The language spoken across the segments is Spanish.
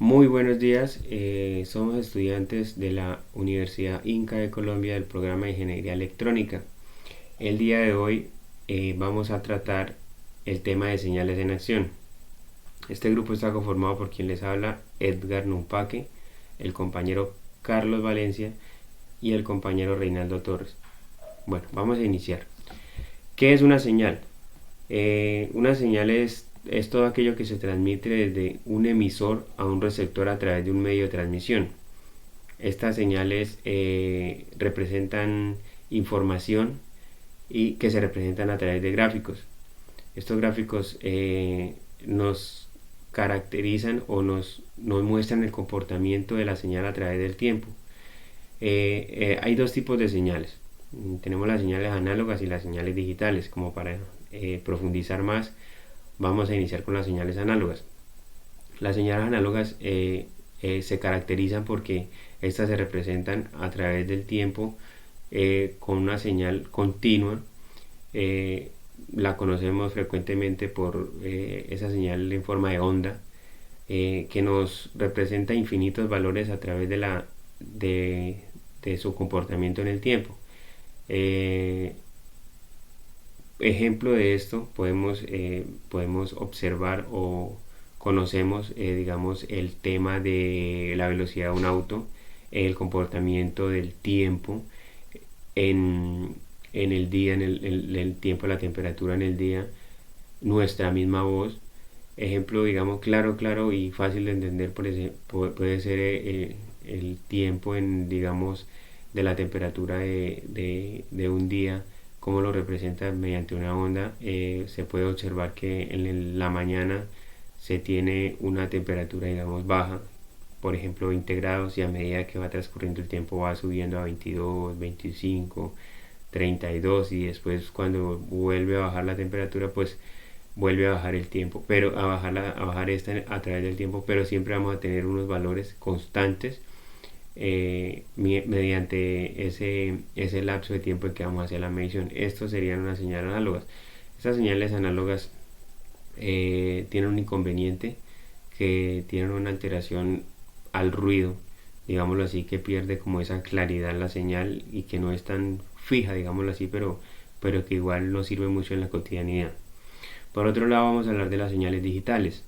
Muy buenos días, somos estudiantes de la Universidad Inca de Colombia del programa de Ingeniería Electrónica. El día de hoy vamos a tratar el tema de señales en acción. Este grupo está conformado por quien les habla, Edgar Numpaque, el compañero Carlos Valencia y el compañero Reinaldo Torres. Bueno, vamos a iniciar. ¿Qué es una señal? Una señal es todo aquello que se transmite desde un emisor a un receptor a través de un medio de transmisión. Estas señales representan información y que se representan a través de gráficos. Estos gráficos nos caracterizan o nos muestran el comportamiento de la señal a través del tiempo. Hay dos tipos de señales. Tenemos las señales análogas y las señales digitales. Como para profundizar más, vamos a iniciar con las señales análogas. Las señales análogas se caracterizan porque estas se representan a través del tiempo con una señal continua. La conocemos frecuentemente por esa señal en forma de onda que nos representa infinitos valores a través de su comportamiento en el tiempo. Ejemplo de esto podemos observar o conocemos digamos el tema de la velocidad de un auto, el comportamiento del tiempo en el día, el tiempo, la temperatura en el día, nuestra misma voz. Ejemplo, digamos, claro y fácil de entender puede ser el tiempo digamos, de la temperatura de un día, como lo representa mediante una onda. Se puede observar que en la mañana se tiene una temperatura, digamos, baja, por ejemplo 20 grados, y a medida que va transcurriendo el tiempo va subiendo a 22, 25, 32, y después cuando vuelve a bajar la temperatura, pues vuelve a bajar el tiempo, pero a bajar esta a través del tiempo, pero siempre vamos a tener unos valores constantes mediante ese lapso de tiempo en que vamos a hacer la medición. Estos serían unas señales análogas. Estas señales análogas tienen un inconveniente, que tienen una alteración al ruido, digámoslo así, que pierde como esa claridad la señal y que no es tan fija, digámoslo así, pero que igual nos sirve mucho en la cotidianidad. Por otro lado, vamos a hablar de las señales digitales.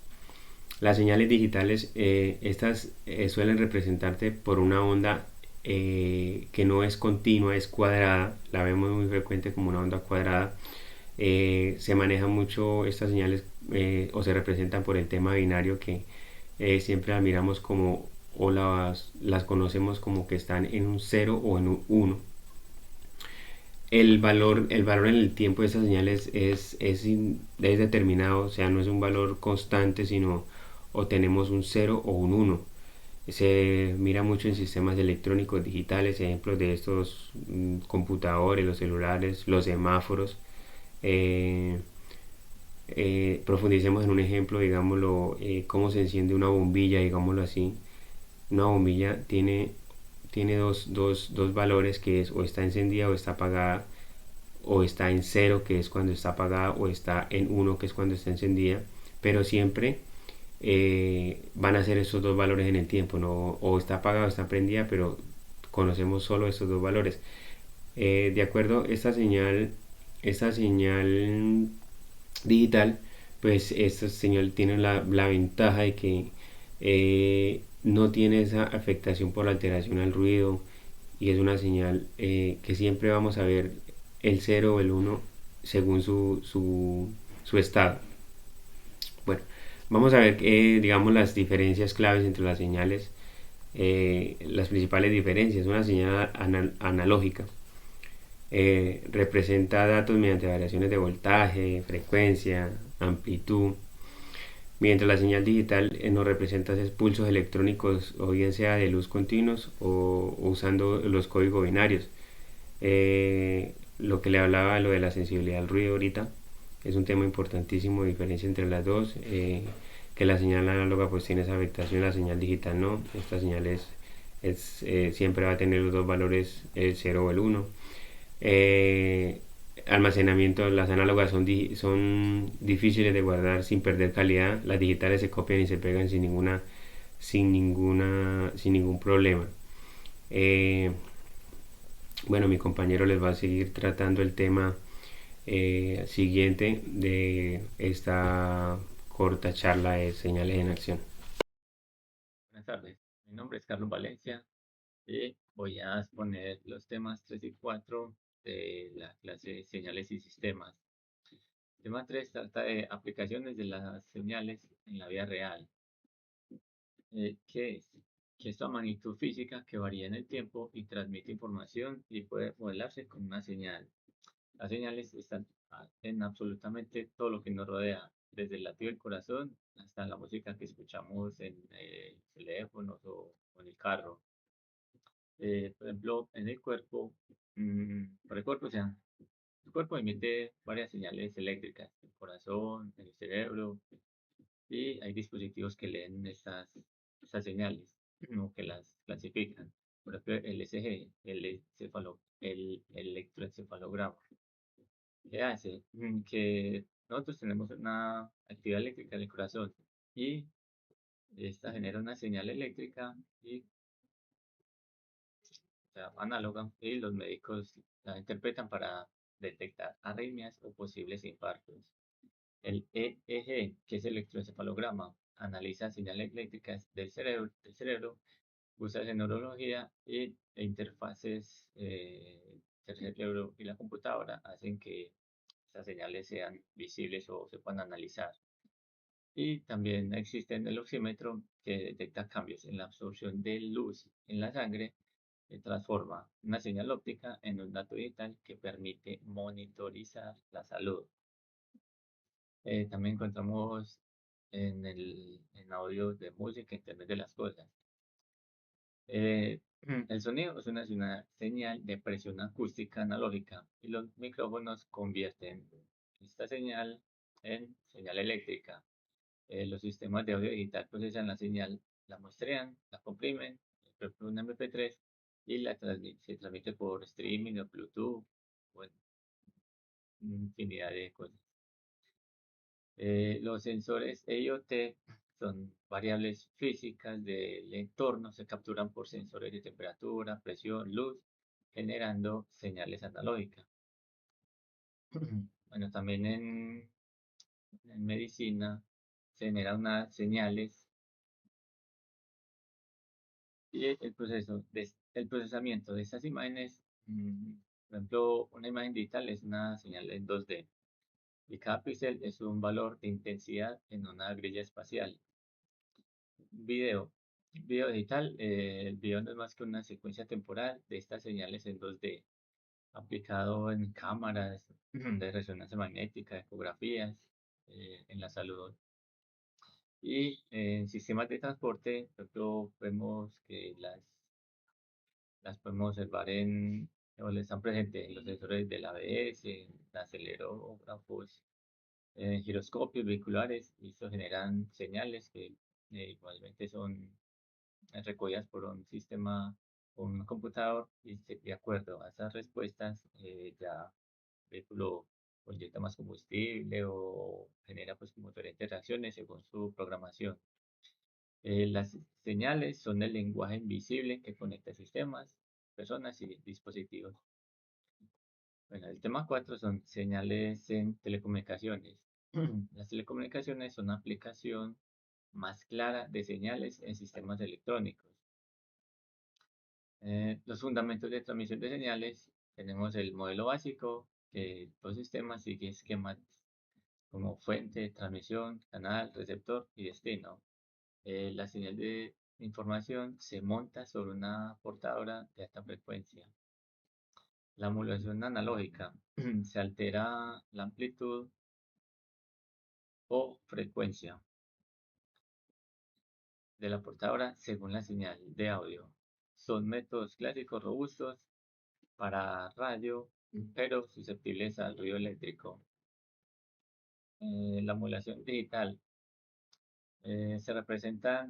Las señales digitales, estas suelen representarte por una onda que no es continua, es cuadrada. La vemos muy frecuente como una onda cuadrada. Se manejan mucho estas señales o se representan por el tema binario, que siempre las miramos como, o las conocemos como que están en un 0 o en un 1. El valor en el tiempo de estas señales es determinado, o sea, no es un valor constante, sino o tenemos un 0 o un 1. Se mira mucho en sistemas electrónicos digitales, ejemplos de estos computadores, los celulares, los semáforos. Profundicemos en un ejemplo, digámoslo, cómo se enciende una bombilla, digámoslo así. Una bombilla tiene dos valores, que es o está encendida o está apagada, o está en 0, que es cuando está apagada, o está en 1, que es cuando está encendida, pero siempre van a ser esos dos valores en el tiempo, ¿no? O está apagada o está prendida, pero conocemos solo estos dos valores. De acuerdo a esta señal digital, pues esta señal tiene la ventaja de que no tiene esa afectación por la alteración al ruido, y es una señal que siempre vamos a ver el 0 o el 1 según su estado. Bueno, vamos a ver digamos las diferencias claves entre las señales. Las principales diferencias: una señal analógica representa datos mediante variaciones de voltaje, frecuencia, amplitud, mientras la señal digital nos representa pulsos electrónicos, o bien sea de luz continuos o usando los códigos binarios. Lo que le hablaba, lo de la sensibilidad al ruido ahorita, es un tema importantísimo, diferencia entre las dos, que la señal análoga pues tiene esa afectación, la señal digital no. Esta señal siempre va a tener los dos valores, el 0 o el 1. Almacenamiento: las análogas son difíciles de guardar sin perder calidad. Las digitales se copian y se pegan sin ninguna sin ningún problema. Eh, bueno, mi compañero les va a seguir tratando el tema siguiente de esta corta charla de señales en acción. Buenas tardes, mi nombre es Carlos Valencia y voy a exponer los temas 3 y 4 de la clase Señales y Sistemas. Tema 3 trata de aplicaciones de las señales en la vida real. ¿Qué es? Que es una magnitud física que varía en el tiempo y transmite información y puede modelarse con una señal. Las señales están en absolutamente todo lo que nos rodea, desde el latido del corazón hasta la música que escuchamos en teléfonos o en el carro. Por ejemplo, en el cuerpo, por el cuerpo, o sea, el cuerpo emite varias señales eléctricas, el corazón, el cerebro, y hay dispositivos que leen estas señales, o que las clasifican. Por ejemplo, el ECG, el electroencefalograma. ¿Qué hace? Que nosotros tenemos una actividad eléctrica en el corazón y esta genera una señal eléctrica y sea, análoga y los médicos la interpretan para detectar arritmias o posibles infartos. El EEG, que es el electroencefalograma, analiza señales eléctricas del cerebro, usa en neurología e interfaces del cerebro y la computadora hacen que estas señales sean visibles o se puedan analizar. Y también existe el oxímetro que detecta cambios en la absorción de luz en la sangre que transforma una señal óptica en un dato digital que permite monitorizar la salud. También encontramos en audio de música, Internet de las cosas. Eh, el sonido es una señal de presión acústica analógica y los micrófonos convierten esta señal en señal eléctrica. Los sistemas de audio digital procesan la señal, la muestrean, la comprimen, por ejemplo, un MP3 y se transmite por streaming o Bluetooth, bueno, infinidad de cosas. Los sensores EIoT son variables físicas del entorno, se capturan por sensores de temperatura, presión, luz, generando señales analógicas. Bueno, también en medicina se generan unas señales y el procesamiento de estas imágenes, por ejemplo, una imagen digital es una señal en 2D y cada píxel es un valor de intensidad en una grilla espacial. Video. Video digital, el video no es más que una secuencia temporal de estas señales en 2D, aplicado en cámaras de resonancia magnética, ecografías, en la salud. Y en sistemas de transporte, por ejemplo, vemos que las podemos observar o están presentes en los sensores del ABS, en acelerógrafos, en giroscopios vehiculares, y esto generan señales que igualmente son recogidas por un sistema o un computador y de acuerdo a esas respuestas ya el vehículo o inyecta más combustible o genera pues como diferentes reacciones según su programación. Las señales son el lenguaje invisible que conecta sistemas, personas y dispositivos. Bueno, el tema 4 son señales en telecomunicaciones. Las telecomunicaciones son una aplicación más clara de señales en sistemas electrónicos. Los fundamentos de transmisión de señales, tenemos el modelo básico, que todo sistema sigue esquemas como fuente, transmisión, canal, receptor y destino. La señal de información se monta sobre una portadora de alta frecuencia. La modulación analógica, se altera la amplitud o frecuencia de la portadora según la señal de audio. Son métodos clásicos robustos para radio, pero susceptibles al ruido eléctrico. La modulación digital se representa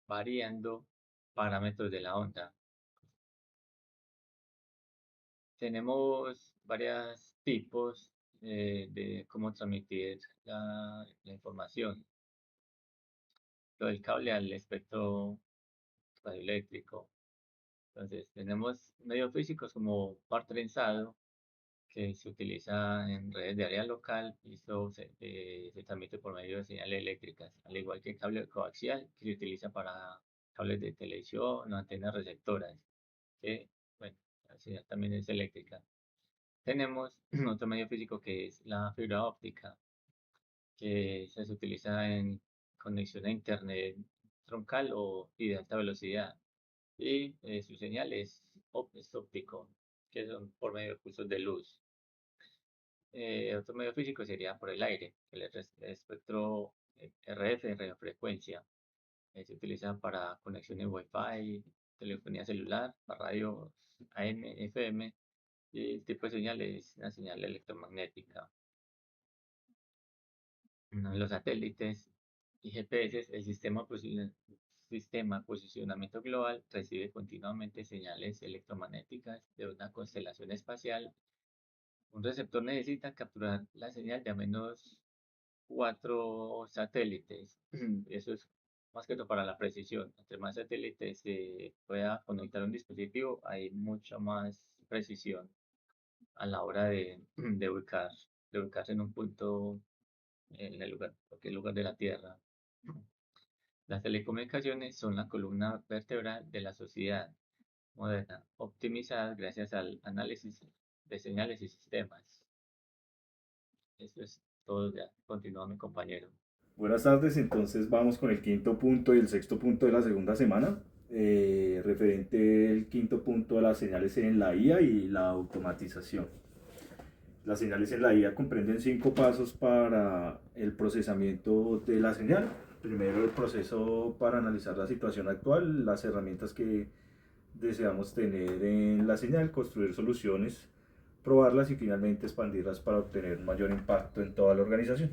variando parámetros de la onda. Tenemos varios tipos de cómo transmitir la información. del cable al espectro radioeléctrico. Entonces, tenemos medios físicos como par trenzado, que se utiliza en redes de área local y esto se transmite por medio de señales eléctricas, al igual que el cable coaxial, que se utiliza para cables de televisión o antenas receptoras, que, bueno, la señal también es eléctrica. Tenemos otro medio físico que es la fibra óptica, que se utiliza en conexión a internet troncal y de alta velocidad. Y su señal es óptico, que son por medio de pulsos de luz. Otro medio físico sería por el aire, el espectro RF, radiofrecuencia. Se utiliza para conexiones Wi-Fi, telefonía celular, para radios AM, FM. Y el tipo de señal es una señal electromagnética. Los satélites y GPS, el sistema de posicionamiento global recibe continuamente señales electromagnéticas de una constelación espacial. Un receptor necesita capturar la señal de al menos 4 satélites. Eso es más que todo para la precisión. Entre más satélites se pueda conectar a un dispositivo, hay mucha más precisión a la hora de ubicarse en un punto, en el lugar, cualquier lugar de la Tierra. Las telecomunicaciones son la columna vertebral de la sociedad moderna, optimizadas gracias al análisis de señales y sistemas. Eso es todo ya. Continúa mi compañero. Buenas tardes, entonces vamos con el quinto punto y el sexto punto de la segunda semana, referente el quinto punto a las señales en la IA y la automatización. Las señales en la IA comprenden 5 pasos para el procesamiento de la señal. Primero, el proceso para analizar la situación actual, las herramientas que deseamos tener en la señal, construir soluciones, probarlas y finalmente expandirlas para obtener mayor impacto en toda la organización.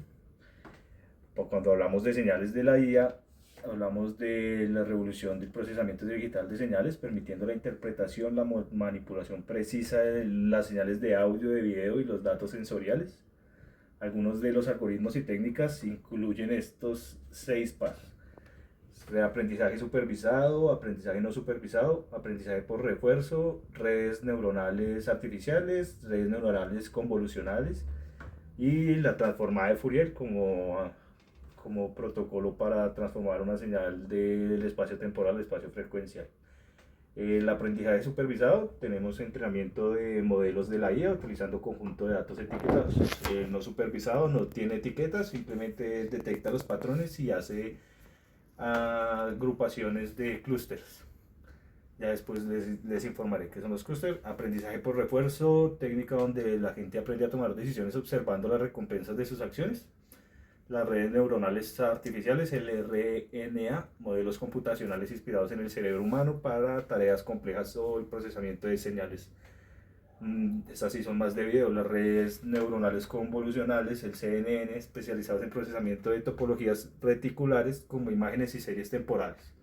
Cuando hablamos de señales de la IA, hablamos de la revolución del procesamiento digital de señales, permitiendo la interpretación, la manipulación precisa de las señales de audio, de video y los datos sensoriales. Algunos de los algoritmos y técnicas incluyen estos 6 pasos: aprendizaje supervisado, aprendizaje no supervisado, aprendizaje por refuerzo, redes neuronales artificiales, redes neuronales convolucionales y la transformada de Fourier como protocolo para transformar una señal del espacio temporal al espacio frecuencial. El aprendizaje supervisado, tenemos entrenamiento de modelos de la IA utilizando conjunto de datos etiquetados. El no supervisado no tiene etiquetas, simplemente detecta los patrones y hace agrupaciones de clústeres. Ya después les informaré qué son los clústeres. Aprendizaje por refuerzo, técnica donde la gente aprende a tomar decisiones observando las recompensas de sus acciones. Las redes neuronales artificiales, el RNA, modelos computacionales inspirados en el cerebro humano para tareas complejas o el procesamiento de señales. Estas sí son más de video. Las redes neuronales convolucionales, el CNN, especializados en procesamiento de topologías reticulares como imágenes y series temporales.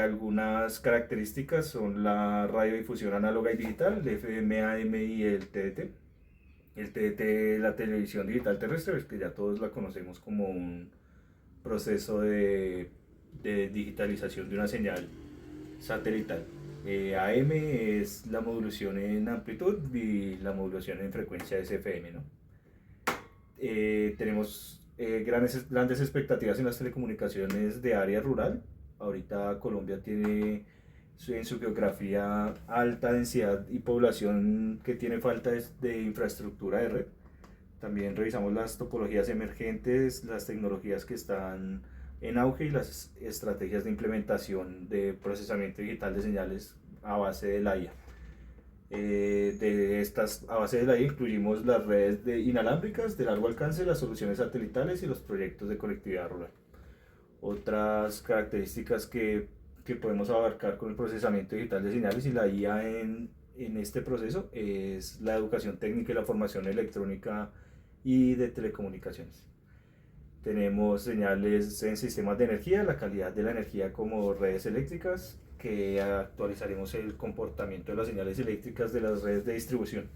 Algunas características son la radiodifusión análoga y digital, el FM, AM y el TDT. El TDT, la televisión digital terrestre, es que ya todos la conocemos como un proceso de digitalización de una señal satelital. AM es la modulación en amplitud y la modulación en frecuencia es FM, ¿no? Tenemos grandes expectativas en las telecomunicaciones de área rural. Ahorita Colombia tiene en su geografía alta densidad y población que tiene falta de infraestructura de red. También revisamos las topologías emergentes, las tecnologías que están en auge y las estrategias de implementación de procesamiento digital de señales a base de la IA. De estas a base de la IA incluimos las redes inalámbricas de largo alcance, las soluciones satelitales y los proyectos de conectividad rural. Otras características que podemos abarcar con el procesamiento digital de señales y la IA en este proceso es la educación técnica y la formación electrónica y de telecomunicaciones. Tenemos señales en sistemas de energía, la calidad de la energía como redes eléctricas, que actualizaremos el comportamiento de las señales eléctricas de las redes de distribución,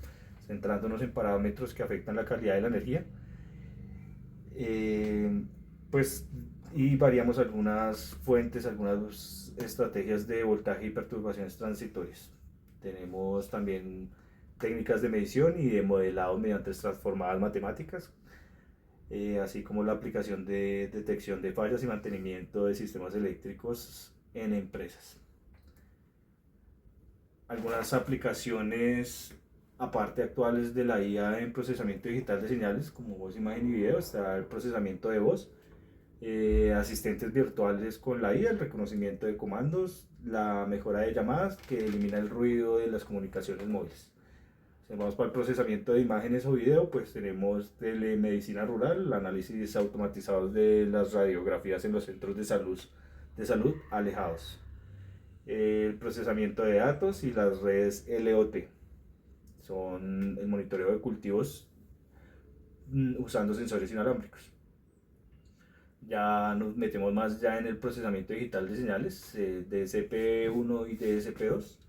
centrándonos en parámetros que afectan la calidad de la energía. Pues y variamos algunas fuentes, algunas estrategias de voltaje y perturbaciones transitorias. Tenemos también técnicas de medición y de modelado mediante transformadas matemáticas, así como la aplicación de detección de fallas y mantenimiento de sistemas eléctricos en empresas. Algunas aplicaciones aparte actuales de la IA en procesamiento digital de señales como voz, imagen y video, está el procesamiento de voz, asistentes virtuales con la IA, el reconocimiento de comandos, la mejora de llamadas que elimina el ruido de las comunicaciones móviles. Si vamos para el procesamiento de imágenes o video, pues tenemos telemedicina rural, análisis automatizados de las radiografías en los centros de salud alejados, el procesamiento de datos y las redes LOT, son el monitoreo de cultivos usando sensores inalámbricos. Ya nos metemos más ya en el procesamiento digital de señales, DSP1 y DSP2,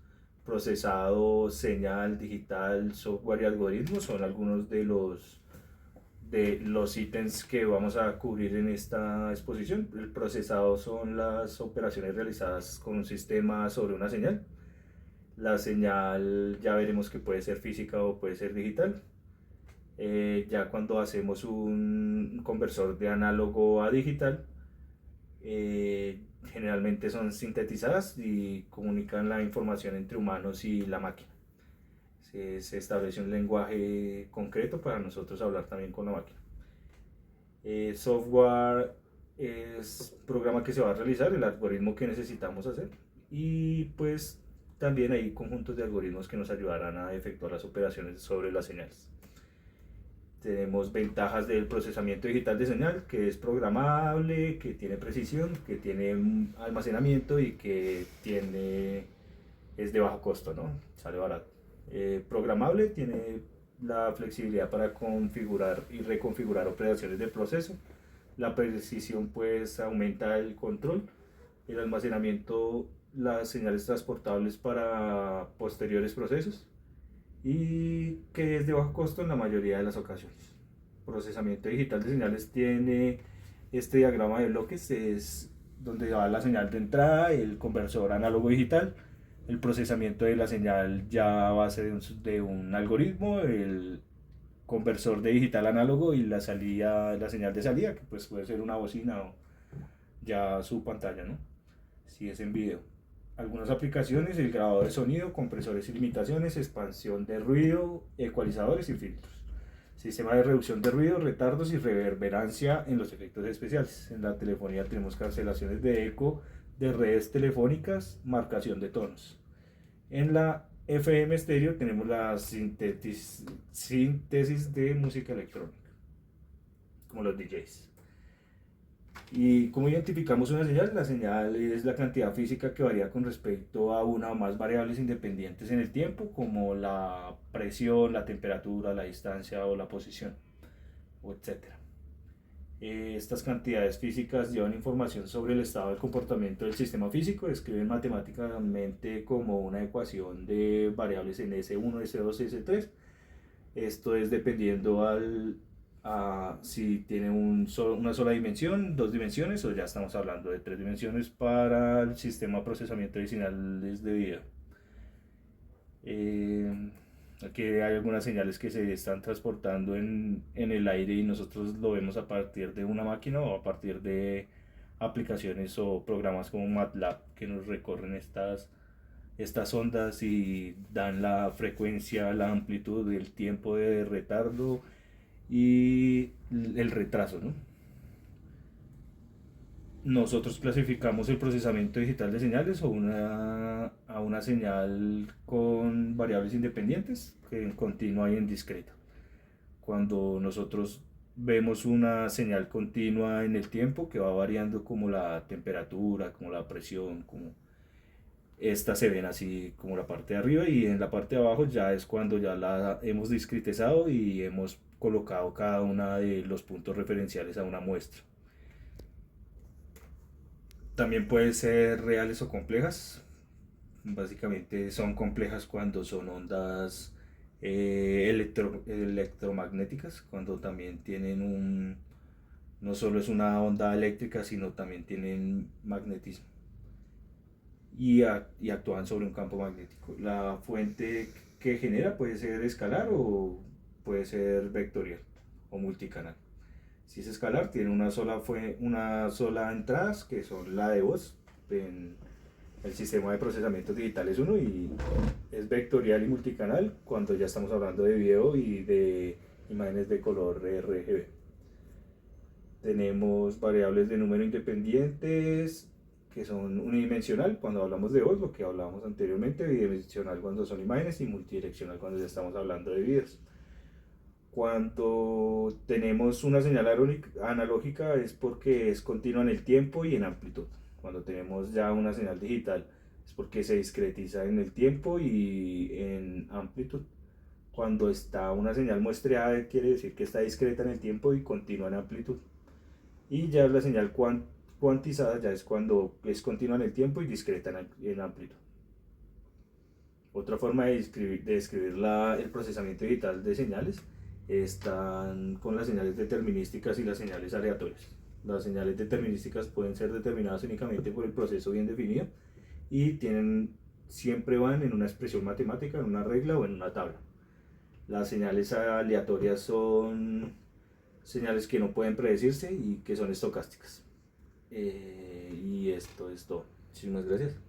procesado, señal digital, software y algoritmos son algunos de los ítems que vamos a cubrir en esta exposición. El procesado son las operaciones realizadas con un sistema sobre una señal. La señal ya veremos que puede ser física o puede ser digital. Ya cuando hacemos un conversor de análogo a digital, generalmente son sintetizadas y comunican la información entre humanos y la máquina. Se establece un lenguaje concreto para nosotros hablar también con la máquina. Software es programa que se va a realizar, el algoritmo que necesitamos hacer, y pues también hay conjuntos de algoritmos que nos ayudarán a efectuar las operaciones sobre las señales. Tenemos ventajas del procesamiento digital de señal, que es programable, que tiene precisión, que tiene almacenamiento y que es de bajo costo, ¿no? Sale barato. Programable, tiene la flexibilidad para configurar y reconfigurar operaciones del proceso. La precisión pues aumenta el control. El almacenamiento, las señales transportables para posteriores procesos, y que es de bajo costo en la mayoría de las ocasiones. Procesamiento digital de señales tiene este diagrama de bloques, es donde va la señal de entrada, el conversor análogo digital, el procesamiento de la señal ya a base de un algoritmo, el conversor de digital análogo y la señal de salida, que pues puede ser una bocina o ya su pantalla, ¿no? Si es en video. Algunas aplicaciones, el grabado de sonido, compresores y limitaciones, expansión de ruido, ecualizadores y filtros. Sistema de reducción de ruido, retardos y reverberancia en los efectos especiales. En la telefonía tenemos cancelaciones de eco de redes telefónicas, marcación de tonos. En la FM estéreo tenemos la síntesis de música electrónica, como los DJs. ¿Y cómo identificamos una señal? La señal es la cantidad física que varía con respecto a una o más variables independientes en el tiempo, como la presión, la temperatura, la distancia o la posición, etc. Estas cantidades físicas llevan información sobre el estado del comportamiento del sistema físico, describen matemáticamente como una ecuación de variables en S1, S2, S3. Esto es dependiendo si tiene una sola dimensión, dos dimensiones, o ya estamos hablando de tres dimensiones para el sistema de procesamiento de señales de video. Aquí hay algunas señales que se están transportando en el aire y nosotros lo vemos a partir de una máquina o a partir de aplicaciones o programas como MATLAB que nos recorren estas ondas y dan la frecuencia, la amplitud, el tiempo de retardo y el retraso, ¿no? Nosotros clasificamos el procesamiento digital de señales a una señal con variables independientes, en continua y en discreta. Cuando nosotros vemos una señal continua en el tiempo que va variando como la temperatura, como la presión, como estas se ven así como la parte de arriba, y en la parte de abajo ya es cuando ya la hemos discretizado y hemos colocado cada uno de los puntos referenciales a una muestra. También pueden ser reales o complejas. Básicamente son complejas cuando son ondas electromagnéticas, cuando también tienen No solo es una onda eléctrica, sino también tienen magnetismo y actúan sobre un campo magnético. La fuente que genera puede ser escalar o puede ser vectorial o multicanal. Si es escalar, tiene una sola entrada, que son la de voz. En el sistema de procesamiento digital es uno, y es vectorial y multicanal cuando ya estamos hablando de video y de imágenes de color RGB. Tenemos variables de número independientes que son unidimensional cuando hablamos de voz, lo que hablábamos anteriormente, bidimensional cuando son imágenes y multidireccional cuando ya estamos hablando de videos. Cuando tenemos una señal analógica es porque es continua en el tiempo y en amplitud. Cuando tenemos ya una señal digital es porque se discretiza en el tiempo y en amplitud. Cuando está una señal muestreada quiere decir que está discreta en el tiempo y continua en amplitud. Y ya la señal cuantizada ya es cuando es continua en el tiempo y discreta en amplitud. Otra forma de describir el procesamiento digital de señales están con las señales determinísticas y las señales aleatorias. Las señales determinísticas pueden ser determinadas únicamente por el proceso bien definido y siempre van en una expresión matemática, en una regla o en una tabla. Las señales aleatorias son señales que no pueden predecirse y que son estocásticas. Y esto es todo. Muchísimas gracias.